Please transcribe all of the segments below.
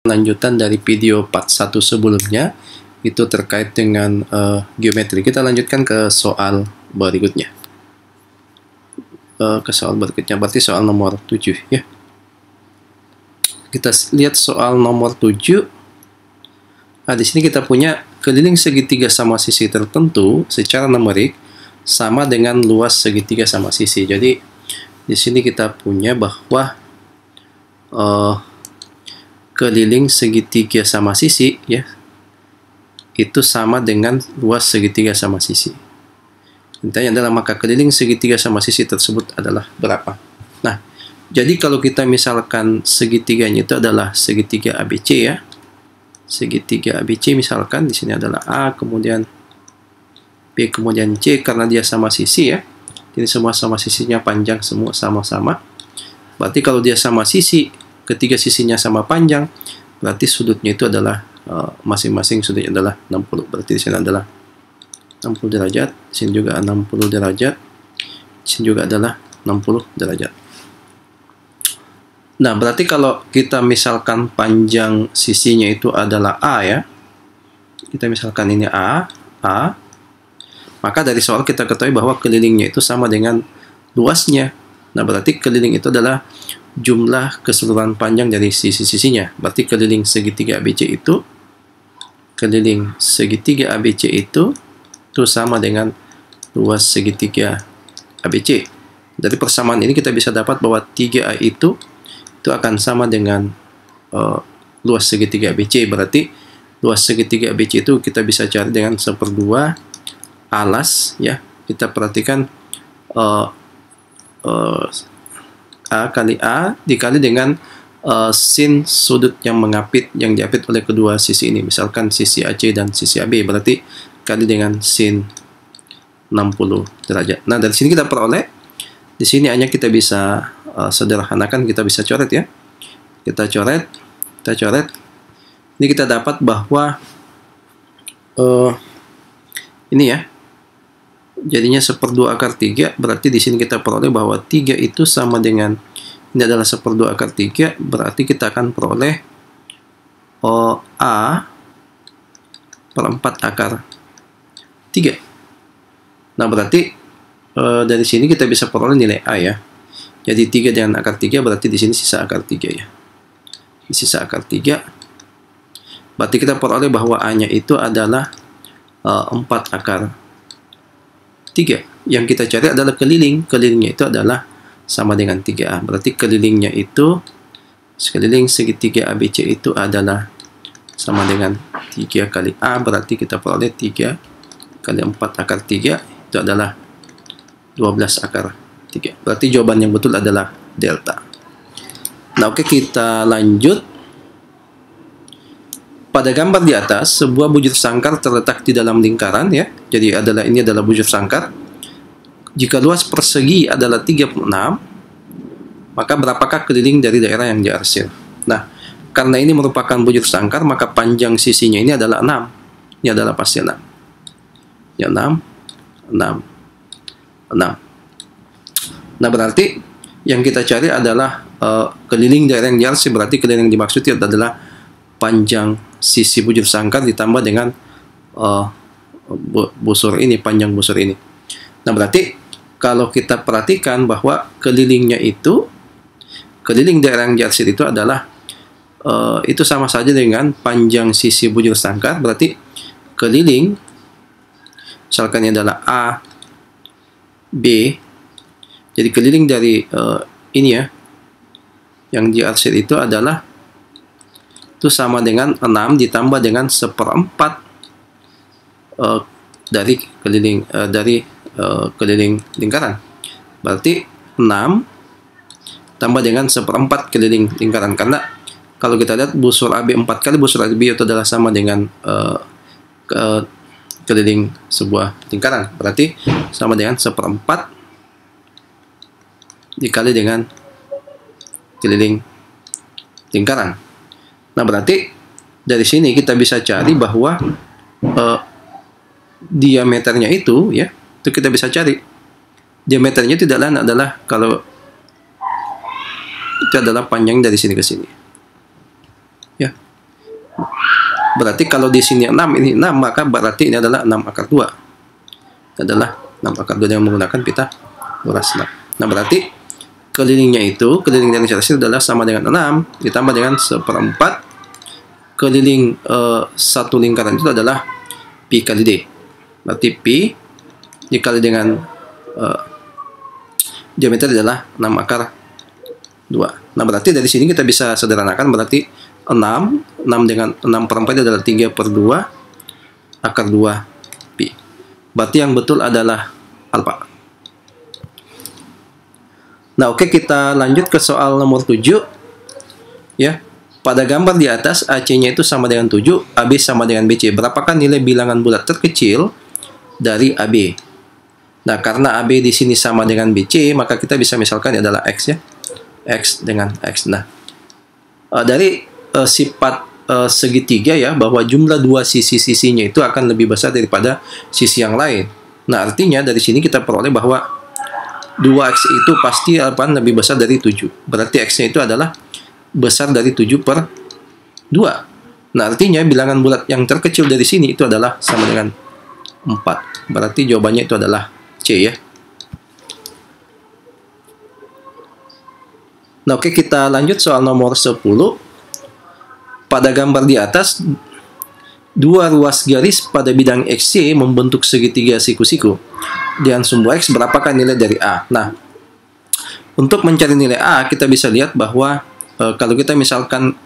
lanjutan dari video part 1 sebelumnya, itu terkait dengan geometri. Kita lanjutkan ke soal berikutnya. Berarti soal nomor 7 ya. Kita lihat soal nomor 7. Nah, di sini kita punya keliling segitiga sama sisi tertentu secara numerik sama dengan luas segitiga sama sisi. Jadi di sini kita punya bahwa keliling segitiga sama sisi ya itu sama dengan luas segitiga sama sisi. Intinya adalah maka keliling segitiga sama sisi tersebut adalah berapa. Nah, jadi kalau kita misalkan segitiganya itu adalah segitiga ABC ya. Segitiga ABC misalkan di sini adalah A, kemudian B, kemudian C, karena dia sama sisi ya. Ini semua sama sisinya panjang, semua sama-sama. Berarti kalau dia sama sisi, ketiga sisinya sama panjang, berarti sudutnya itu adalah masing-masing sudutnya adalah 60. Berarti di sini adalah 60 derajat, di sini juga 60 derajat, di sini juga adalah 60 derajat. Nah, berarti kalau kita misalkan panjang sisinya itu adalah A ya. Kita misalkan ini A, maka dari soal kita ketahui bahwa kelilingnya itu sama dengan luasnya. Nah, berarti keliling itu adalah jumlah keseluruhan panjang dari sisi-sisinya. Berarti keliling segitiga ABC itu sama dengan luas segitiga ABC. Dari persamaan ini kita bisa dapat bahwa 3A itu akan sama dengan luas segitiga ABC. Berarti luas segitiga ABC itu kita bisa cari dengan 1/2 alas ya. Kita perhatikan A kali A dikali dengan sin sudut yang diapit oleh kedua sisi ini. Misalkan sisi AC dan sisi AB, berarti kali dengan sin 60 derajat. Nah, dari sini kita peroleh, di sini hanya kita bisa sederhanakan, kita bisa coret ya. Kita coret. Ini kita dapat bahwa ini ya. Jadinya 1/2 akar 3, berarti di sini kita peroleh bahwa 3 itu sama dengan, ini adalah 1/2 akar 3, berarti kita akan peroleh A per 4 akar 3. Nah, berarti dari sini kita bisa peroleh nilai A ya. Jadi 3 dengan akar 3, berarti di sini sisa akar 3 ya. Sisa akar 3. Berarti kita peroleh bahwa A-nya itu adalah 4 akar 3. Yang kita cari adalah keliling. Kelilingnya itu adalah sama dengan 3A. Berarti kelilingnya itu, sekeliling segitiga ABC itu adalah sama dengan 3 kali A. Berarti kita peroleh 3 kali 4 akar 3 itu adalah 12 akar 3. Berarti jawaban yang betul adalah delta. Nah, oke, kita lanjut. Pada gambar di atas, sebuah bujur sangkar terletak di dalam lingkaran ya. Jadi ini adalah bujur sangkar. Jika luas persegi adalah 36, maka berapakah keliling dari daerah yang diarsir? Nah, karena ini merupakan bujur sangkar, maka panjang sisinya ini adalah 6. Ini adalah pasti 6. Ya, 6. Nah, berarti yang kita cari adalah keliling daerah yang diarsir. Berarti keliling yang dimaksud itu adalah panjang sisi bujur sangkar ditambah dengan panjang busur ini. Nah, berarti kalau kita perhatikan bahwa keliling daerah yang diarsir itu adalah itu sama saja dengan panjang sisi bujur sangkar. Berarti keliling, misalkan ini adalah A, B, jadi keliling dari ini ya, yang diarsir itu adalah sama dengan 6 ditambah dengan 1/4 dari keliling lingkaran. Berarti 6 tambah dengan 1/4 keliling lingkaran. Karena kalau kita lihat busur AB 4 kali busur AB itu adalah sama dengan keliling sebuah lingkaran. Berarti sama dengan 1/4 dikali dengan keliling lingkaran. Nah, berarti dari sini kita bisa cari bahwa diameternya itu ya, itu kita bisa cari. Diameternya tidak lain adalah, kalau itu adalah panjang dari sini ke sini. Ya. Berarti kalau di sini 6, ini 6, maka berarti ini adalah 6 akar 2. Ini adalah 6 akar 2 dengan menggunakan pita goras. Nah, berarti keliling dari sini adalah sama dengan 6 ditambah dengan 1/4 keliling satu lingkaran itu adalah pi kali d. Berarti pi dikali dengan diameter adalah 6 akar 2. Nah, berarti dari sini kita bisa sederhanakan, berarti 6 dengan 6/4 adalah 3/2 akar 2 pi. Berarti yang betul adalah alfa. Nah, oke, kita lanjut ke soal nomor 7. Ya. Pada gambar di atas, AC-nya itu sama dengan 7, AB sama dengan BC. Berapakah nilai bilangan bulat terkecil dari AB? Nah, karena AB di sini sama dengan BC, maka kita bisa misalkan adalah X ya. X dengan X. Nah, dari sifat segitiga ya, bahwa jumlah dua sisi-sisinya itu akan lebih besar daripada sisi yang lain. Nah, artinya dari sini kita peroleh bahwa 2X itu pasti lebih besar dari 7. Berarti X-nya itu adalah besar dari 7/2. Nah, artinya bilangan bulat yang terkecil dari sini itu adalah sama dengan 4. Berarti jawabannya itu adalah C ya. Nah, oke, kita lanjut soal nomor 10. Pada gambar di atas, dua ruas garis pada bidang XY membentuk segitiga siku-siku. Dan sumbu X berapakah nilai dari A? Nah, untuk mencari nilai A, kita bisa lihat bahwa kalau kita misalkan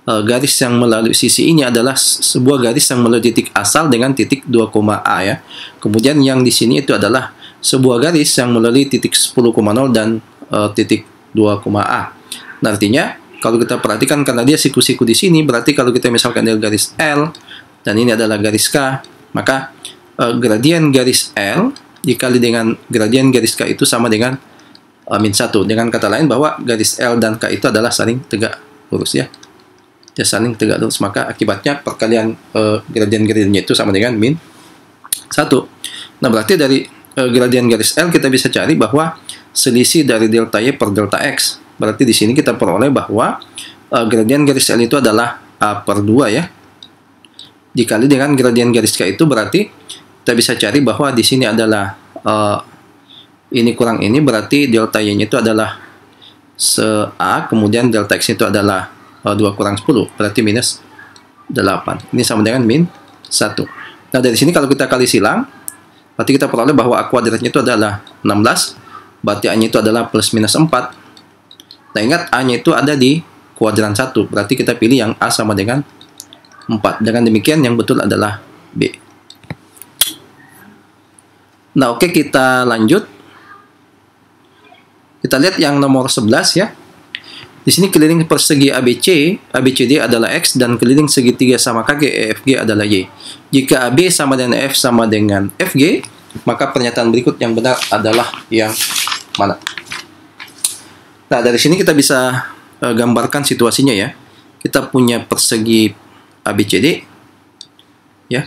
garis yang melalui sisi ini adalah sebuah garis yang melalui titik asal dengan titik 2, A ya. Kemudian yang di sini itu adalah sebuah garis yang melalui titik 10,0 dan titik 2, A. Nah, artinya kalau kita perhatikan karena dia siku-siku di sini, berarti kalau kita misalkan dari garis L dan ini adalah garis K, maka gradien garis L dikali dengan gradien garis K itu sama dengan min 1. Dengan kata lain bahwa garis L dan K itu adalah saling tegak lurus ya. Dia saling tegak lurus, maka akibatnya perkalian gradien-gradiennya itu sama dengan min 1. Nah, berarti dari gradien garis L kita bisa cari bahwa selisih dari delta Y per delta X. Berarti di sini kita peroleh bahwa gradien garis L itu adalah A/2 ya. Dikali dengan gradien garis K itu berarti kita bisa cari bahwa di sini adalah ini kurang ini, berarti delta Y-nya itu adalah A, kemudian delta X itu adalah 2 kurang 10, berarti minus 8. Ini sama dengan min 1. Nah, dari sini kalau kita kali silang, berarti kita peroleh bahwa A kuadratnya itu adalah 16, berarti A-nya itu adalah plus minus 4. Nah, ingat A-nya itu ada di kuadran 1, berarti kita pilih yang A sama dengan 4. Dengan demikian yang betul adalah B. Nah, oke, kita lanjut. Kita lihat yang nomor 11 ya. Di sini keliling persegi ABC, ABCD adalah X dan keliling segitiga sama KG, EFG adalah Y. Jika AB sama dengan F sama dengan FG, maka pernyataan berikut yang benar adalah yang mana? Nah, dari sini kita bisa gambarkan situasinya ya. Kita punya persegi ABCD ya.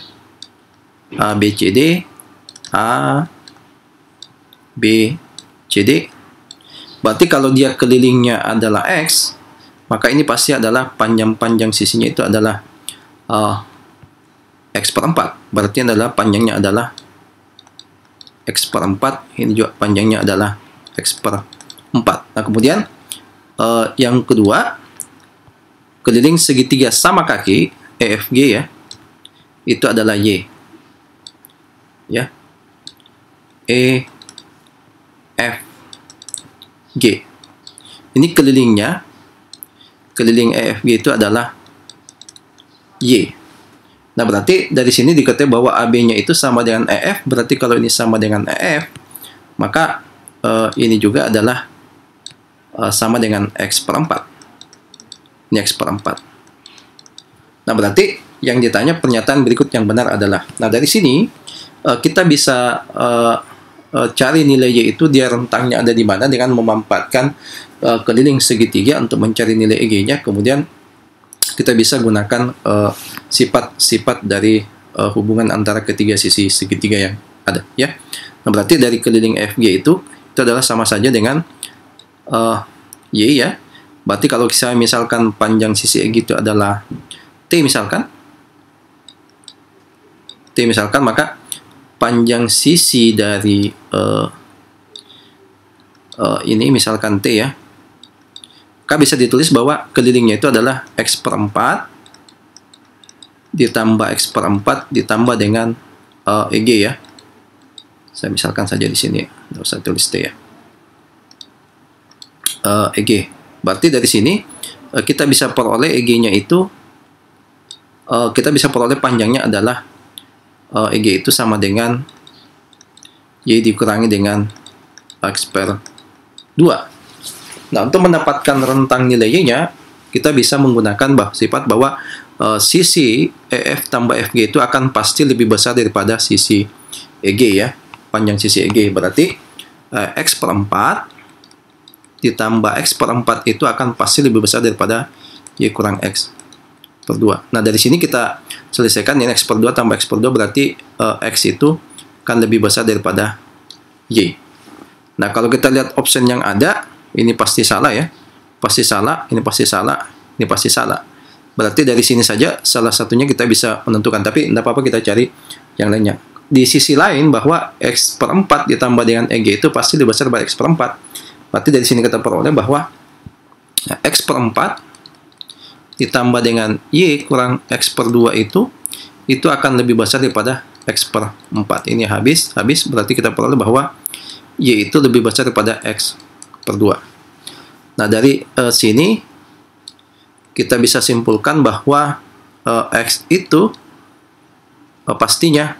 ABCD, A, B, C, D. Berarti kalau dia kelilingnya adalah X, maka ini pasti adalah panjang-panjang sisinya itu adalah X/4. Berarti adalah panjangnya adalah X/4. Ini juga panjangnya adalah X/4. Nah, kemudian yang kedua, keliling segitiga sama kaki, EFG ya, itu adalah Y. Ya. E, F, G. Ini kelilingnya, keliling EFG itu adalah Y. Nah, berarti dari sini dikatakan bahwa AB-nya itu sama dengan EF. Berarti kalau ini sama dengan EF, maka ini juga adalah sama dengan X/4. Ini X/4. Nah, berarti yang ditanya pernyataan berikut yang benar adalah. Nah, dari sini kita bisa cari nilai Y itu dia rentangnya ada di mana dengan memanfaatkan keliling segitiga untuk mencari nilai EG-nya. Kemudian kita bisa gunakan sifat-sifat dari hubungan antara ketiga sisi segitiga yang ada ya. Nah, berarti dari keliling FG itu adalah sama saja dengan Y ya. Berarti kalau saya misalkan panjang sisi EG itu adalah T misalkan, T misalkan, maka panjang sisi dari ini misalkan T ya, maka bisa ditulis bahwa kelilingnya itu adalah X per 4 ditambah X per 4 ditambah dengan EG ya. Saya misalkan saja di sini, nggak usah tulis T ya. EG. Berarti dari sini kita bisa peroleh EG-nya itu, kita bisa peroleh panjangnya adalah EG itu sama dengan Y dikurangi dengan X per 2. Nah, untuk mendapatkan rentang nilai Y-nya, kita bisa menggunakan sifat bahwa sisi EF tambah FG itu akan pasti lebih besar daripada sisi EG ya. Panjang sisi EG berarti X per 4 ditambah X per 4 itu akan pasti lebih besar daripada Y kurang X per 2. Nah, dari sini kita selesaikan ini X per 2 tambah X per 2 berarti X itu akan lebih besar daripada Y. Nah, kalau kita lihat option yang ada, ini pasti salah ya. Pasti salah, ini pasti salah, ini pasti salah. Berarti dari sini saja salah satunya kita bisa menentukan, tapi tidak apa-apa kita cari yang lainnya. Di sisi lain bahwa X per 4 ditambah dengan EG itu pasti lebih besar daripada X per 4. Berarti dari sini kita peroleh bahwa X per 4 ditambah dengan Y kurang X per 2 itu akan lebih besar daripada X per 4. Ini habis, berarti kita peroleh bahwa Y itu lebih besar daripada X per 2. Nah, dari sini kita bisa simpulkan bahwa X itu pastinya,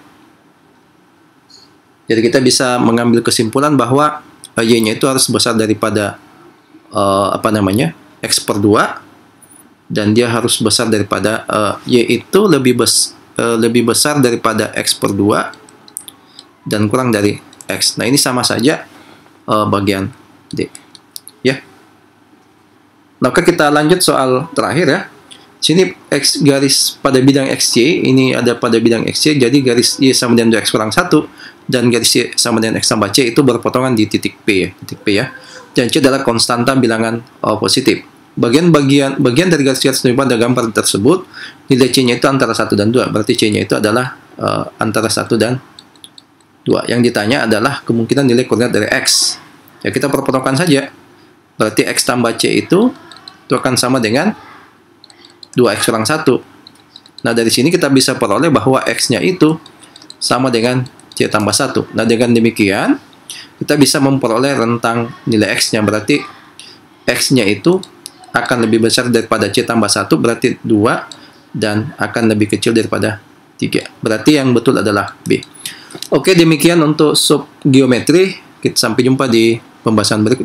jadi kita bisa mengambil kesimpulan bahwa Y-nya itu harus besar daripada X per 2, dan dia harus besar daripada Y itu lebih besar daripada X per 2 dan kurang dari X. Nah, ini sama saja bagian D ya. Maka kita lanjut soal terakhir ya. Sini X garis pada bidang XY, ini ada pada bidang XY, jadi garis Y sama dengan 2X kurang 1 dan garis Y sama dengan X tambah C itu berpotongan di titik P ya. Dan C adalah konstanta bilangan positif. Bagian dari garis-garis pada gambar tersebut, nilai C-nya itu antara 1 dan 2. Berarti C-nya itu adalah antara 1 dan 2. Yang ditanya adalah kemungkinan nilai koordinat dari X. Ya, kita perpotongkan saja. Berarti X tambah C itu akan sama dengan 2X kurang 1. Nah, dari sini kita bisa peroleh bahwa X-nya itu sama dengan C tambah 1. Nah, dengan demikian, kita bisa memperoleh rentang nilai X-nya. Berarti X-nya itu akan lebih besar daripada C tambah 1, berarti 2, dan akan lebih kecil daripada 3. Berarti yang betul adalah B. Oke, demikian untuk sub geometri. Kita sampai jumpa di pembahasan berikutnya.